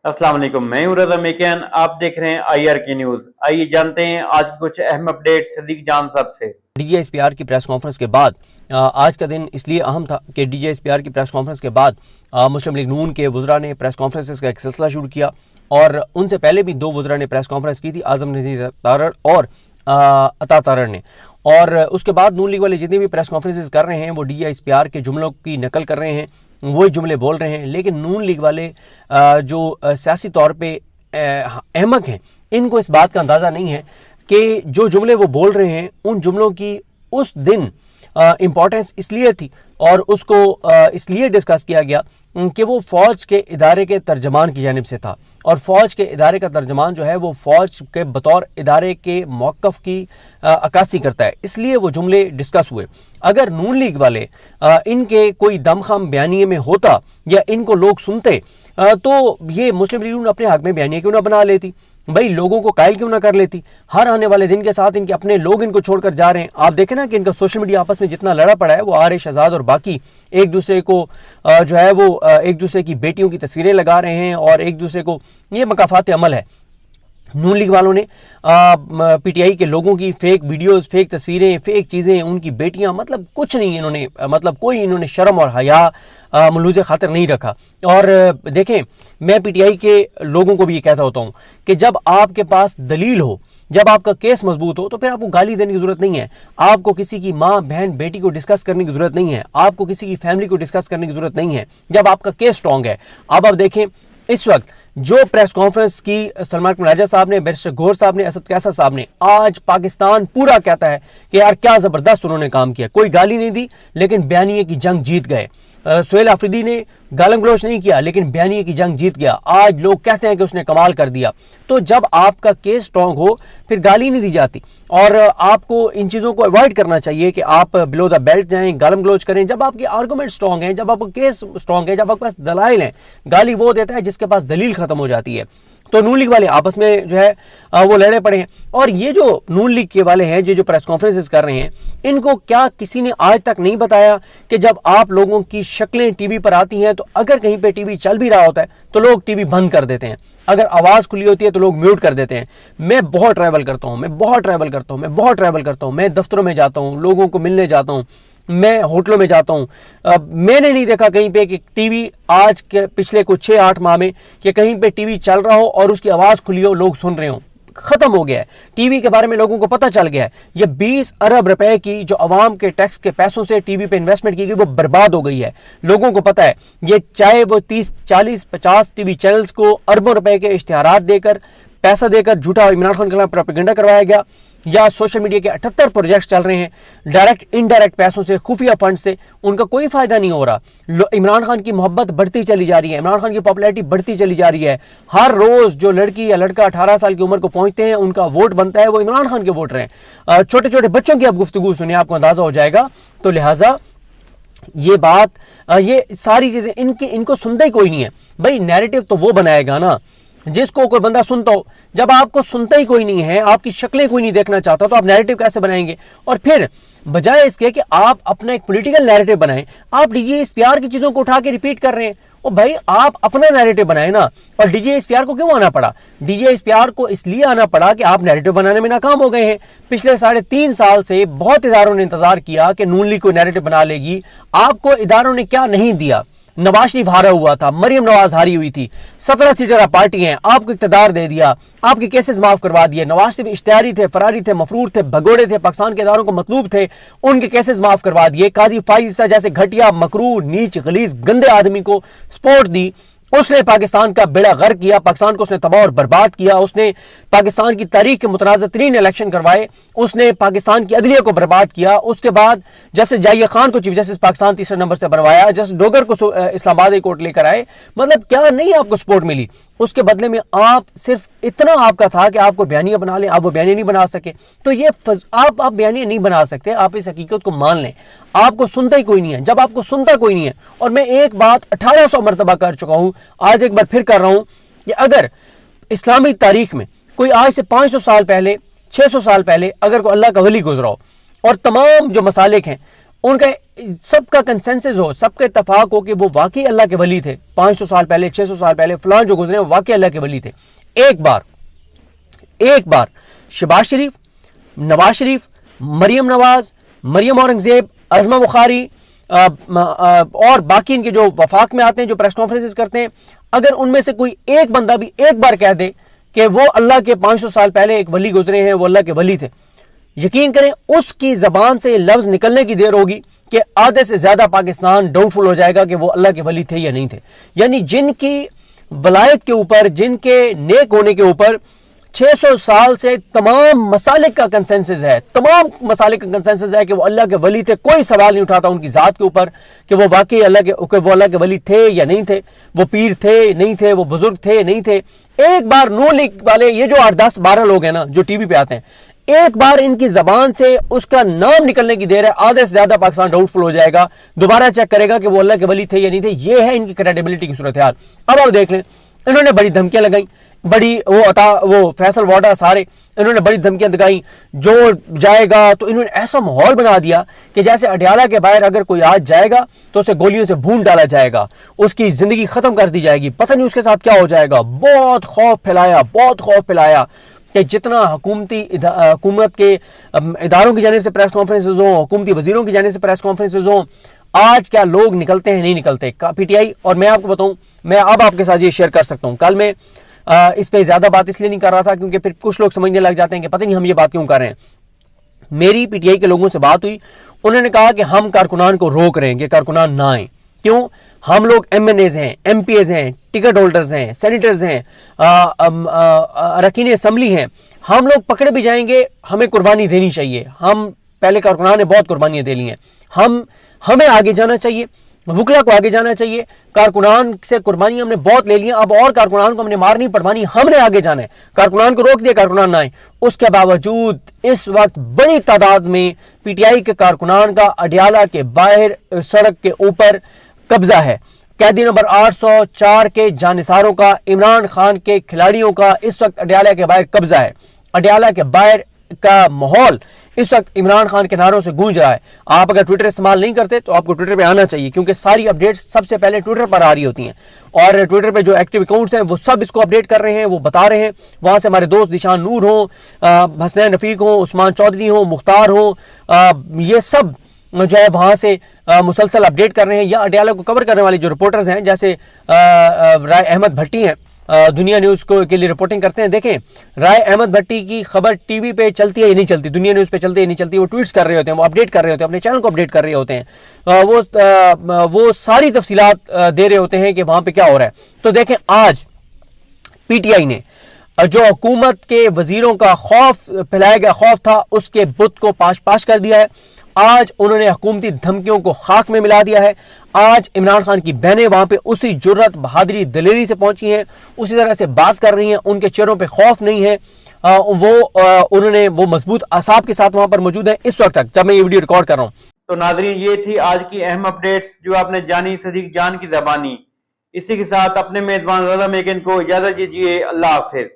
अस्सलाम वालेकुम, मैं हूं रज़ा मेकियान। आप देख रहे हैं IRK न्यूज। आइए जानते हैं आज की कुछ अहम अपडेट सदीक जान साहब से। DGISPR की प्रेस कॉन्फ्रेंस के बाद आज का दिन इसलिए अहम था कि DGISPR की प्रेस कॉन्फ्रेंस के बाद मुस्लिम लीग नून के वुज़रा ने प्रेस कॉन्फ्रेंसेस का एक सिलसिला शुरू किया और उनसे पहले भी दो वुज़रा ने प्रेस कॉन्फ्रेंस की थी, आज़म नज़ीर तारड़ और अता तारड़ ने। और उसके बाद नून लीग वाले जितने भी प्रेस कॉन्फ्रेंसेस कर रहे हैं वो DGISPR के जुमलों की नकल कर रहे हैं, वही जुमले बोल रहे हैं। लेकिन नून लीग वाले जो सियासी तौर पर अहमक हैं, इनको इस बात का अंदाज़ा नहीं है कि जो जुमले वो बोल रहे हैं उन जुमलों की उस दिन इम्पॉर्टेंस इसलिए थी और उसको इसलिए डिस्कस किया गया कि वो फ़ौज के इदारे के तर्जमान की जानिब से था और फ़ौज के इदारे का तर्जमान जो है वो फ़ौज के बतौर इदारे के मौक़िफ़ की अक्कासी करता है, इसलिए वो जुमले डिस्कस हुए। अगर नून लीग वाले इनके कोई दमखम बयानिए में होता या इनको लोग सुनते तो ये मुस्लिम लीग अपने हक़ में बयानिए क्यों ना बना लेती, भाई लोगों को कायल क्यों ना कर लेती। हर आने वाले दिन के साथ इनके अपने लोग इनको छोड़कर जा रहे हैं। आप देखें ना कि इनका सोशल मीडिया आपस में जितना लड़ा पड़ा है, वो आरिश आज़ाद और बाकी एक दूसरे को जो है वो एक दूसरे की बेटियों की तस्वीरें लगा रहे हैं और एक दूसरे को, ये मकाफात अमल है। नून लीग वालों ने PTI के लोगों की फेक वीडियोस, फेक तस्वीरें, फेक चीज़ें, उनकी बेटियां, मतलब कुछ नहीं इन्होंने, मतलब कोई इन्होंने शर्म और हया मलूज़े खातिर नहीं रखा। और देखें, मैं PTI के लोगों को भी ये कहता होता हूँ कि जब आपके पास दलील हो, जब आपका केस मजबूत हो, तो फिर आपको गाली देने की ज़रूरत नहीं है, आपको किसी की माँ बहन बेटी को डिस्कस करने की ज़रूरत नहीं है, आपको किसी की फैमिली को डिस्कस करने की ज़रूरत नहीं है जब आपका केस स्ट्रॉन्ग है। अब आप देखें इस वक्त जो प्रेस कॉन्फ्रेंस की सलमान राजा साहब ने, बैरिस्टर गौहर साहब ने, असद कैसर साहब ने, आज पाकिस्तान पूरा कहता है कि यार क्या ज़बरदस्त उन्होंने काम किया। कोई गाली नहीं दी लेकिन बयानिए की जंग जीत गए। सुहेल आफरीदी ने गालम गलोच नहीं किया लेकिन बयानिए की जंग जीत गया। आज लोग कहते हैं कि उसने कमाल कर दिया। तो जब आपका केस स्ट्रॉन्ग हो फिर गाली नहीं दी जाती और आपको इन चीज़ों को अवॉइड करना चाहिए कि आप बिलो द बेल्ट जाएं, गालम गलोच करें। जब आपके आर्गूमेंट स्ट्रॉन्ग हैं, जब आपका केस स्ट्रॉन्ग है, जब आपके पास दलाइल हैं, गाली वो देता है जिसके पास दलील खत्म हो जाती है। तो नून लीग वाले आपस में जो है वो लड़े पड़े हैं। और ये जो नून लीग के वाले हैं जो प्रेस कॉन्फ्रेंसेस कर रहे हैं, इनको क्या किसी ने आज तक नहीं बताया कि जब आप लोगों की शक्लें टीवी पर आती हैं तो अगर कहीं पे टीवी चल भी रहा होता है तो लोग टीवी बंद कर देते हैं, अगर आवाज़ खुली होती है तो लोग म्यूट कर देते हैं। मैं बहुत ट्रैवल करता हूँ, मैं दफ्तरों में जाता हूँ, लोगों को मिलने जाता हूँ, मैं होटलों में जाता हूँ, मैंने नहीं देखा कहीं पे कि टीवी आज के पिछले कुछ 6-8 माह में कि कहीं पे टीवी चल रहा हो और उसकी आवाज़ खुली हो, लोग सुन रहे हो। ख़त्म हो गया है। टीवी के बारे में लोगों को पता चल गया है। ये 20 अरब रुपए की जो अवाम के टैक्स के पैसों से टीवी पे इन्वेस्टमेंट की गई वो बर्बाद हो गई है। लोगों को पता है ये, चाहे वो 30, 40, 50 टीवी चैनल्स को अरबों रुपए के इश्तिहारात देकर, पैसा देकर झूठा इमरान खान के खिलाफ प्रोपेगेंडा करवाया गया, या सोशल मीडिया के 78 प्रोजेक्ट्स चल रहे हैं डायरेक्ट इनडायरेक्ट पैसों से, खुफिया फंड से, उनका कोई फायदा नहीं हो रहा। इमरान खान की मोहब्बत बढ़ती चली जा रही है, इमरान खान की पॉपुलैरिटी बढ़ती चली जा रही है। हर रोज जो लड़की या लड़का 18 साल की उम्र को पहुंचते हैं, उनका वोट बनता है, वो इमरान खान के वोटर हैं। छोटे छोटे बच्चों की अब गुफ्तगू सुनिए, आपको अंदाजा हो जाएगा। तो लिहाजा ये बात, ये सारी चीजें इनको सुनता ही कोई नहीं है। भाई नैरेटिव तो वो बनाएगा ना जिसको कोई बंदा सुनता हो। जब आपको सुनता ही कोई नहीं है, आपकी शक्लें कोई नहीं देखना चाहता, तो आप नैरेटिव कैसे बनाएंगे? और फिर बजाय इसके कि आप अपना एक पॉलिटिकल नैरेटिव बनाएं, आप DGISPR की चीजों को उठा के रिपीट कर रहे हैं। और भाई आप अपना नैरेटिव बनाए ना। और DGISPR को क्यों आना पड़ा? DGISPR को इसलिए आना पड़ा कि आप नैरेटिव बनाने में नाकाम हो गए हैं। पिछले 3.5 साल से बहुत इदारों ने इंतजार किया कि नून लीग को नैरेटिव बना लेगी। आपको इदारों ने क्या नहीं दिया? नवाज शरीफ हारा हुआ था, मरियम नवाज हारी हुई थी, 17 सीटर पार्टी हैं, आपको इक़्तिदार दे दिया, आपके केसेस माफ करवा दिए। नवाज शरीफ इश्तिहारी थे, फरारी थे, मफरूर थे, भगोड़े थे, पाकिस्तान के इदारों को मतलूब थे, उनके केसेस माफ करवा दिए। काजी फाइज जैसे घटिया, मकरूह, नीच, गलीज, गंदे आदमी को सपोर्ट दी। उसने पाकिस्तान का बेड़ा गर्क किया, पाकिस्तान को उसने तबाह और बर्बाद किया। उसने पाकिस्तान की तारीख के मुतनाज़ तरीन इलेक्शन करवाए, उसने पाकिस्तान की अदलिया को बर्बाद किया। उसके बाद जैसे जाहिया खान को चीफ जस्टिस पाकिस्तान 3रे नंबर से बनवाया, जैसे डोगर को इस्लामाबाद हाई कोर्ट लेकर आए। मतलब क्या नहीं आपको सपोर्ट मिली? उसके बदले में आप सिर्फ इतना आपका था कि आपको बयानिया बना लें, आप वो बयानिया नहीं बना सके। तो ये आप बयानिया नहीं बना सकते, आप इस हकीकत को मान लें। आपको सुनता ही कोई नहीं है। जब आपको सुनता कोई नहीं है, और मैं एक बात 1800 मरतबा कर चुका हूं, आज एक बार फिर कर रहा हूं कि अगर इस्लामी तारीख में कोई आज से 500 साल पहले, 600 साल पहले अगर कोई अल्लाह का वली गुजरा हो और तमाम जो मसालिक हैं उनका سب کا کنسنسس ہو, سب کا اتفاق ہو کہ وہ واقعی اللہ کے ولی تھے, 500 سال پہلے, 600 سال پہلے فلان جو گزرے وہ واقعی اللہ کے ولی تھے. ایک بار شہباز شریف, نواز شریف, مریم نواز, مریم اورنگزیب, عظمہ بخاری اور باقی ان کے جو وفاق میں آتے ہیں, جو پریس کانفرنسز کرتے ہیں, اگر ان میں سے کوئی ایک بندہ بھی ایک بار کہہ دے کہ وہ اللہ کے 500 سال پہلے ایک ولی گزرے ہیں, وہ اللہ کے ولی تھے, یقین کریں اس کی زبان سے لفظ نکلنے کی دیر ہوگی کہ آدھے سے زیادہ پاکستان ڈاؤٹ فل ہو جائے گا کہ وہ اللہ کے ولی تھے یا نہیں تھے. یعنی جن کی ولایت کے اوپر, جن کے نیک ہونے کے اوپر 600 سال سے تمام مسالک کا کنسنسس ہے, تمام مسالک کا کنسنسس ہے کہ وہ اللہ کے ولی تھے, کوئی سوال نہیں اٹھاتا ان کی ذات کے اوپر کہ وہ واقعی اللہ کے ولی تھے یا نہیں تھے, وہ پیر تھے نہیں تھے, وہ بزرگ تھے نہیں تھے. ایک بار نون لیگ والے, یہ جو 8 10 12 لوگ ہیں نا جو ٹی وی پہ آتے ہیں, ایک بار ان کی زبان سے اس کا نام نکلنے کی دیر ہے, آدھے سے زیادہ پاکستان ڈاؤٹ فل ہو جائے گا, دوبارہ چیک کرے گا کہ وہ اللہ کے ولی تھے یا نہیں تھے. یہ ہے ان کی کریڈیبلٹی کی صورتحال. اب آپ دیکھ لیں, انہوں نے بڑی دھمکیاں لگائیں, بڑی وہ فیصل واڈا سارے انہوں نے بڑی دھمکیاں دکھائیں, جو جائے گا تو انہوں نے ایسا ماحول بنا دیا کہ جیسے اڈیالہ کے باہر اگر کوئی آج جائے گا تو اسے گولیوں سے بھون ڈالا جائے گا, اس کی زندگی ختم کر دی جائے گی, پتہ نہیں اس کے ساتھ کیا ہو جائے گا. بہت خوف پھیلایا کہ جتنا حکومت کے اداروں کی جانب سے پریس کانفرنسز ہوں, حکومتی وزیروں کی جانب سے پریس کانفرنسز ہوں, آج کیا لوگ نکلتے ہیں نہیں نکلتے پی ٹی آئی. اور میں آپ کو بتاؤں, میں اب آپ کے ساتھ یہ شیئر کر سکتا ہوں, کل میں اس پہ زیادہ بات اس لیے نہیں کر رہا تھا کیونکہ پھر کچھ لوگ سمجھنے لگ جاتے ہیں کہ پتہ نہیں ہم یہ بات کیوں کر رہے ہیں. میری پی ٹی آئی کے لوگوں سے بات ہوئی, انہوں نے کہا کہ ہم کارکنان کو روک رہے ہیں کہ کارکنان نہ آئیں. کیوں؟ ہم لوگ ایم این ایز ہیں, ایم پی ایز ہیں, ٹکٹ ہولڈرز ہیں, سینیٹرز ہیں, اراکین اسمبلی ہیں, ہم لوگ پکڑے بھی جائیں گے, ہمیں قربانی دینی چاہیے. ہم پہلے کارکنان نے بہت قربانیاں دے لی ہیں, ہمیں آگے جانا چاہیے, وکلا کو آگے جانا چاہیے. کارکنان سے قربانی ہم نے بہت لے لی, اب اور کارکنان کو ہم نے مارنی پڑوانی, ہم نے آگے جانا ہے. کارکنان کو روک دیا, کارکنان نہ آئے. اس کے باوجود اس وقت بڑی تعداد میں پی ٹی آئی کے کارکنان کا اڈیالہ کے باہر سڑک کے اوپر قبضہ ہے. قیدی نمبر 804 کے جانثاروں کا, عمران خان کے کھلاڑیوں کا اس وقت اڈیالہ کے باہر قبضہ ہے. اڈیالہ کے باہر کا ماحول اس وقت عمران خان کے نعروں سے گونج رہا ہے. آپ اگر ٹویٹر استعمال نہیں کرتے تو آپ کو ٹویٹر پہ آنا چاہیے کیونکہ ساری اپڈیٹس سب سے پہلے ٹویٹر پر آ رہی ہوتی ہیں, اور ٹویٹر پہ جو ایکٹیو اکاؤنٹس ہیں وہ سب اس کو اپڈیٹ کر رہے ہیں, وہ بتا رہے ہیں. وہاں سے ہمارے دوست ذیشان نور ہوں, حسنین رفیق ہوں, عثمان چودھری ہوں, مختار ہوں, یہ سب جو ہے وہاں سے مسلسل اپڈیٹ کر رہے ہیں. یا اڈیالہ کو کور کرنے والے جو رپورٹرز ہیں جیسے رائے احمد بھٹی ہیں, دنیا نیوز کے لیے رپورٹنگ کرتے ہیں. دیکھیں رائے احمد بھٹی کی خبر ٹی وی پہ چلتی ہے یا نہیں چلتی, دنیا نیوز پہ چلتی ہے یا نہیں چلتی, وہ ٹویٹس کر رہے ہوتے ہیں, وہ اپڈیٹ کر رہے ہوتے ہیں, اپنے چینل کو اپڈیٹ کر رہے ہوتے ہیں, وہ ساری تفصیلات دے رہے ہوتے ہیں کہ وہاں پہ کیا ہو رہا ہے. تو دیکھیں آج پی ٹی آئی نے جو حکومت کے وزیروں کا خوف پھیلایا گیا خوف تھا, اس کے بت کو پاش کر دیا ہے. آج انہوں نے حکومتی دھمکیوں کو خاک میں ملا دیا ہے. آج عمران خان کی بہنیں وہاں پہ اسی جرت, بہادری, دلیری سے پہنچی ہیں, اسی طرح سے بات کر رہی ہیں, ان کے چہروں پہ خوف نہیں ہے. انہوں نے وہ مضبوط اعصاب کے ساتھ وہاں پر موجود ہیں اس وقت تک جب میں یہ ویڈیو ریکارڈ کر رہا ہوں. تو ناظرین, یہ تھی آج کی اہم اپڈیٹس جو آپ نے جانی صدیق جان کی زبانی. اسی کے ساتھ اپنے میزبان رضا میکن کو اجازت دیجیے. اللہ حافظ.